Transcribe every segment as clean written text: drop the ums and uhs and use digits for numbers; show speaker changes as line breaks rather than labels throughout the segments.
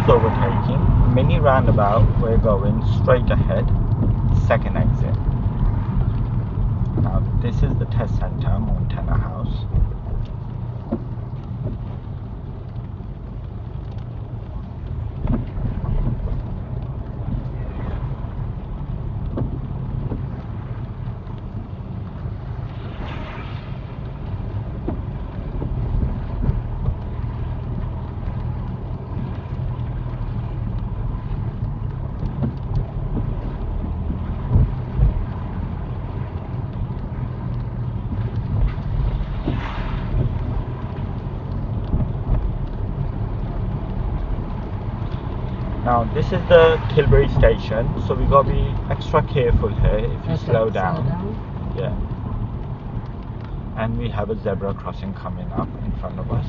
overtaking. Mini roundabout, we're going straight ahead. Second exit. Now this is the test center, Montana House. Now this is the Tilbury station, so we gotta be extra careful here if you slow down. Yeah. And we have a zebra crossing coming up in front of us.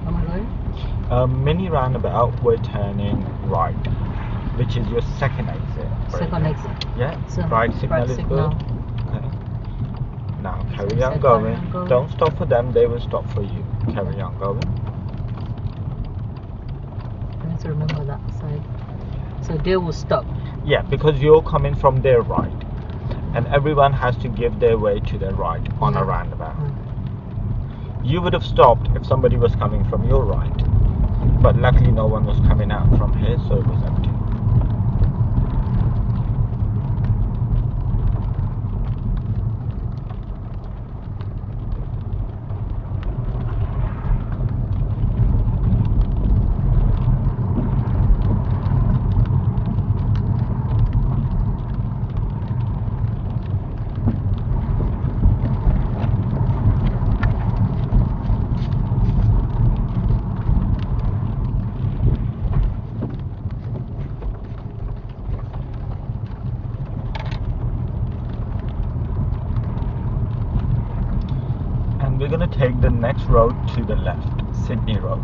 Am I going?
Mini roundabout, we're turning right, which is your second exit.
Second exit.
Yeah,
So,
right signal
right
is
signal.
good. Okay. Now carry
So
on
second
going.
and going.
Don't stop for them, they will stop for you. Carry on going.
I need to remember that side. So they will stop.
Yeah, because you're coming from their right. And everyone has to give their way to their right on a roundabout. You would have stopped if somebody was coming from your right. But luckily no one was coming out from here, so it was empty. We're going to take the next road to the left, Sydney Road.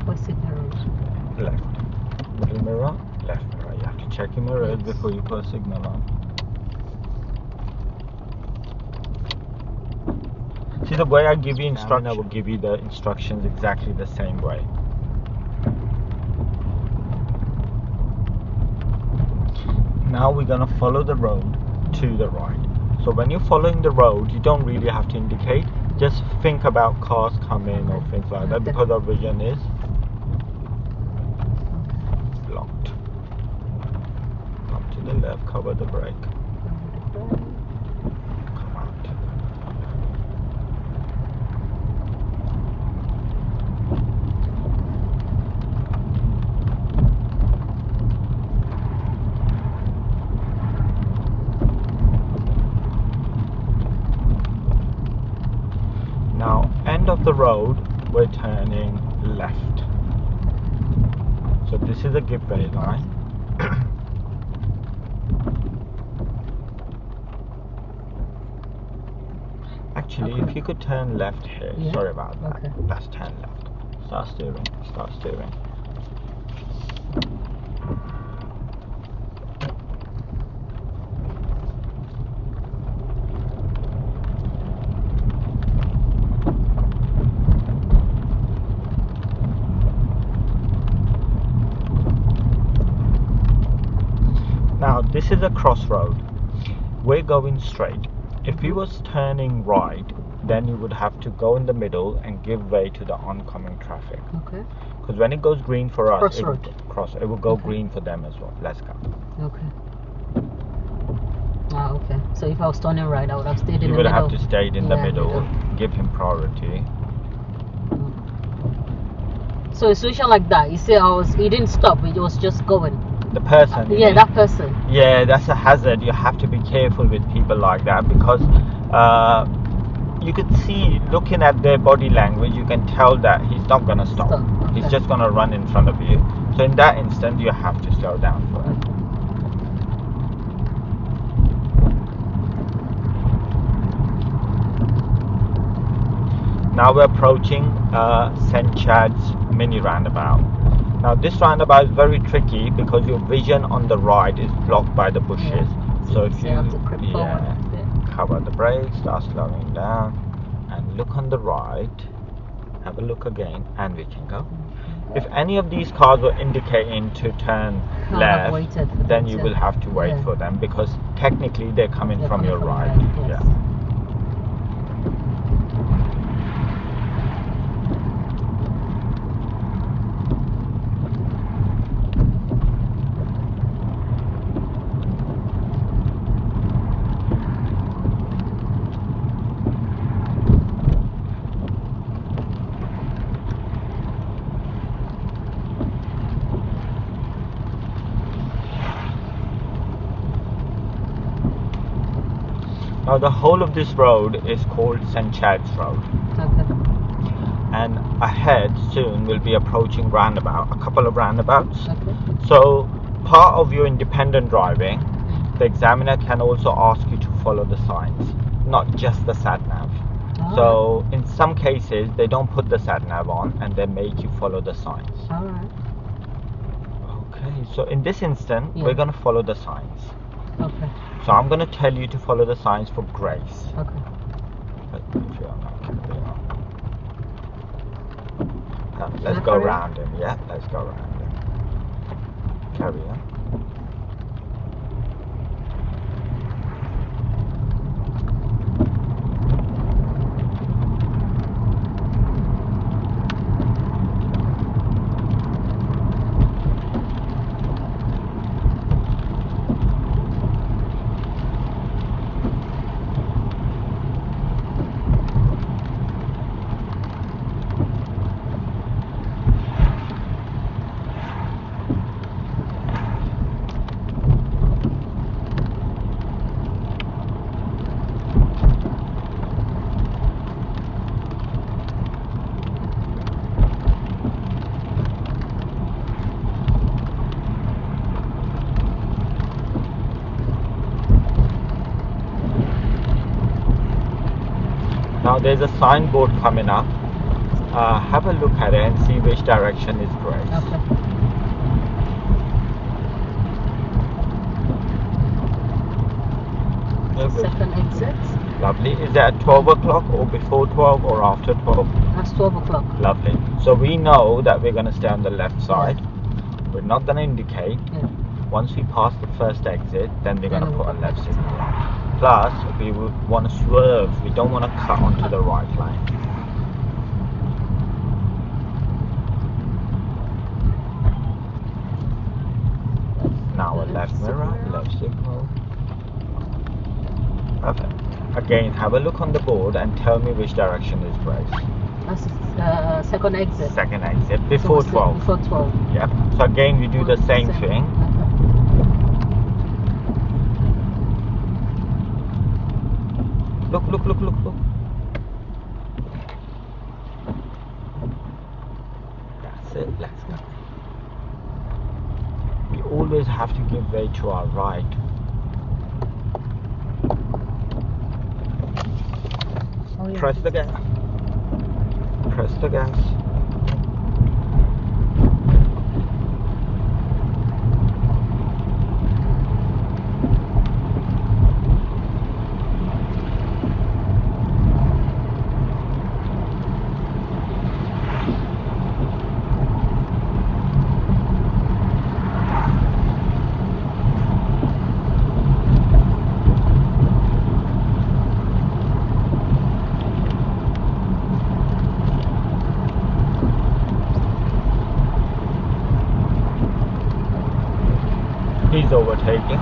What's Sydney Road?
Left. Middle mirror, left mirror. You have to check your mirrors before you put a signal on. See, the way I give you instructions, I will give you the instructions exactly the same way. Now we're going to follow the road to the right. So when you're following the road, you don't really have to indicate. Just think about cars coming or things like that, because our vision is blocked. Come to the left, cover the brake. Come out. Now, end of the road, we're turning left. So this is a giveaway line. Actually, if you could turn left here, sorry about that.
Okay.
Let's turn left. Start steering, start steering. Now this is a crossroad. We're going straight. If we was turning right, then you would have to go in the middle and give way to the oncoming traffic.
Okay.
Because when it goes green for us, it will go
Okay.
green for them as well. Let's go.
Okay. Ah, okay. So if I was turning right, I would have stayed in
You
the
would
middle.
have to stay in the middle, give him priority.
So a situation like that, you say he didn't stop, it was just going.
The person.
Yeah, that person.
Yeah, that's a hazard. You have to be careful with people like that, because you could see, looking at their body language, you can tell that he's not going to stop.
Okay.
He's just going to run in front of you. So in that instant, you have to slow down for it. Now we're approaching St. Chad's mini roundabout. Now this roundabout is very tricky because your vision on the right is blocked by the bushes.
Yeah.
So if you
have to creep forward.
cover the brakes, start slowing down, and look on the right, have a look again, and we can go. If any of these cars were indicating to turn left, then you will have to wait for them because technically they're coming from your right.
Yes.
Yeah. Now the whole of this road is called St. Chad's Road.
Okay.
And ahead soon we'll be approaching a couple of roundabouts.
Okay.
So part of your independent driving, the examiner can also ask you to follow the signs, not just the sat nav. So in some cases they don't put the sat nav on and they make you follow the signs.
All right.
Okay, so in this instant we're going to follow the signs.
Okay.
So I'm going to tell you to follow the signs for grace.
Okay.
If you're not carry on. Now, let's go around him. Yeah, let's go around him. Carry on. Now there's a signboard coming up. Have a look at it and see which direction is grace.
Okay. Second exit.
Lovely. Is that at 12 o'clock or before 12 or after 12?
That's 12 o'clock.
Lovely. So we know that we're going to stay on the left side. We're not going to indicate.
Yeah.
Once we pass the first exit, then we're going to put a left signal. Plus, we would want to swerve. We don't want to cut onto the right line. Now a left mirror, left signal. Perfect. Again, have a look on the board and tell me which direction is grace.
That's second exit.
Second exit, before 12.
Before 12.
Yep. So again, we do the same thing. Look, look, look, look, look. That's it, let's go. We always have to give way to our right.
Oh, yeah.
Press the gas. Press the gas. He's overtaking.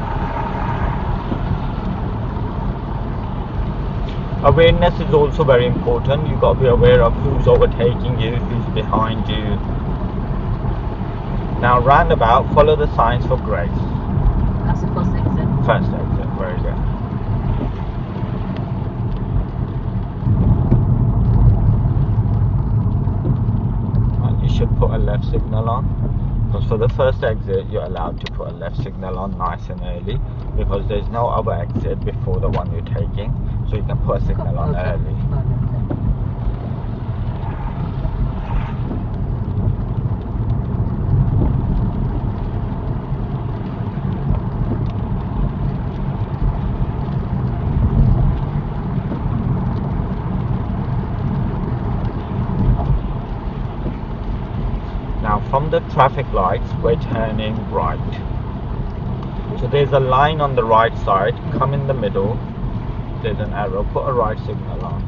Awareness is also very important. You got to be aware of who's overtaking you, who's behind you. Now roundabout, follow the signs for grace.
That's the first exit.
First exit, very good. And you should put a left signal on. Because for the first exit, you're allowed to put a left signal on nice and early because there's no other exit before the one you're taking. So you can put a signal on early. from the traffic lights, we're turning right. So there's a line on the right side, come in the middle, there's an arrow, put a right signal on.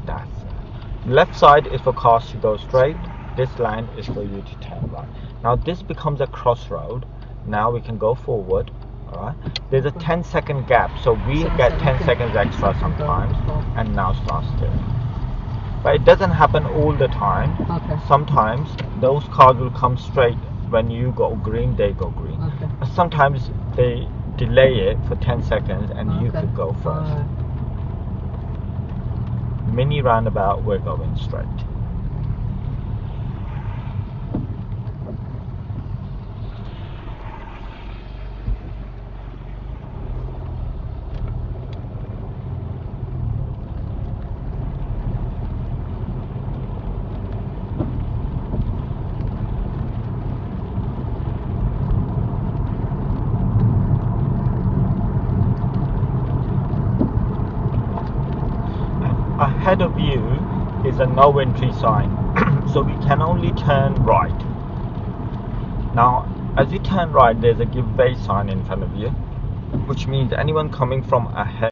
That's it. Left side is for cars to go straight, this line is for you to turn right. Now this becomes a crossroad, now we can go forward, alright? There's a 10-second gap, so we get 10 seconds extra sometimes, and now start steering. But it doesn't happen all the time.
Okay.
Sometimes those cars will come straight when you go green, they go green.
Okay.
But sometimes they delay it for 10 seconds and you
Okay.
could go first.
Alright.
Mini roundabout, we're going straight. Ahead of you is a no entry sign, so we can only turn right. Now as you turn right, there's a give way sign in front of you, which means anyone coming from ahead